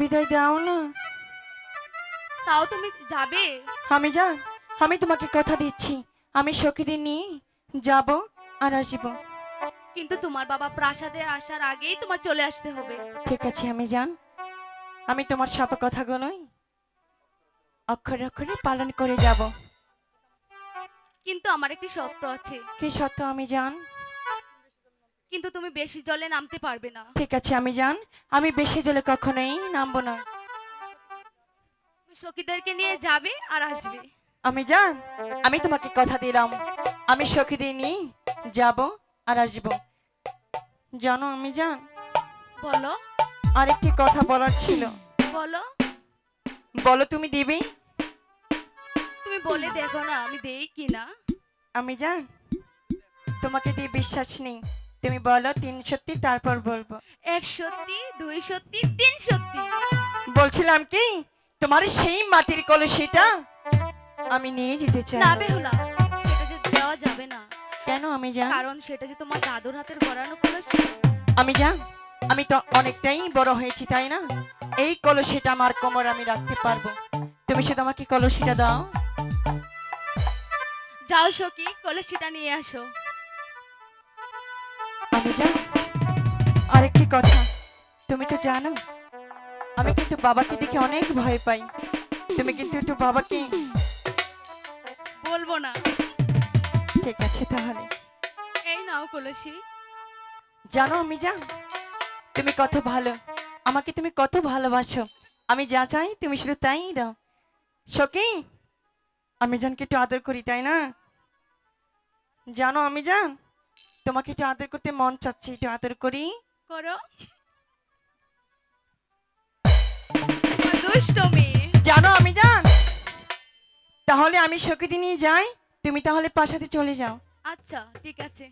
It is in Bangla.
বিদায় দাও না। তাও তুমি যাবে? আমি জান, আমি তোমাকে কথা দিচ্ছি, আমি সখীদের নিয়ে যাব আর আসব। কিন্তু তোমার বাবা প্রাসাদে আসার আগেই তোমার চলে আসতে হবে। ঠিক আছে আমি জান, আমি তোমার সব কথাগুলোই অক্ষরে অক্ষরে পালন করে যাব। কিন্তু আমার একটি শর্ত আছে। কি সত্য আমি জান? কিন্তু তুমি বেশি জলে নামতে পারবে না। ঠিক আছে আমি জান, আমি বেশি জলে কখনোই নামবো না। তুমি সখীদেরকে নিয়ে যাবে আর আসবে। আমি জান, আমি তোমাকে কথা দিলাম, আমি সখীদের নিয়ে যাব আর আসব। জানো আমি জান, বলো। আরেকটি কথা বলার ছিল। বলো। বলো তুমি দিবি? তুমি বলে দেখো না আমি দেই কিনা। আমি জান, তোমাকে দিয়ে বিশ্বাস নেই, তুমি বলো 3 সত্যি তারপর বলবো। 1 সত্যি, 2 সত্যি, 3 সত্যি। বলছিলাম কি, তোমার সেই মাটির কলসিটা আমি নিয়ে যেতে চাই। না বেহুলা, সেটা যে দেওয়া যাবে না। কেন আমি জান? কারণ সেটা যে তোমার দাদুর হাতের গড়ানো কলসি। আমি জান, আমি তো অনেকটাই বড় হয়েছি তাই না, এই কলসিটা আমার কোমর আমি রাখতে পারবো। তুমি শুধু আমাকে কলসিটা দাও। যাও সখী, কলসিটা নিয়ে আসো। আমি জান, আরেকটি কথা, তুমি তো জানো আমি কিন্তু বাবাকে দেখে অনেক ভয় পাই, তুমি কিন্তু একটু বাবাকে। বলবো না। ঠিক আছে তাহলে। এই নাও কলসি। জানো আমি জান, তুমি কত ভালো, আমাকে তুমি কত ভালোবাসো, আমি যা চাই তুমি শুধু তাই দাও। সখী, আমি জানকে একটু আদর করি তাই না? জানো আমি জান, তোমাকে একটু আদর করতে মন চাচ্ছে, একটু আদর করি। করো। দুষ্ট মেয়ে। জানো আমি জান, তাহলে আমি সখীদি নিয়ে যাই, তুমি তাহলে প্রাসাদে চলে যাও। আচ্ছা ঠিক আছে।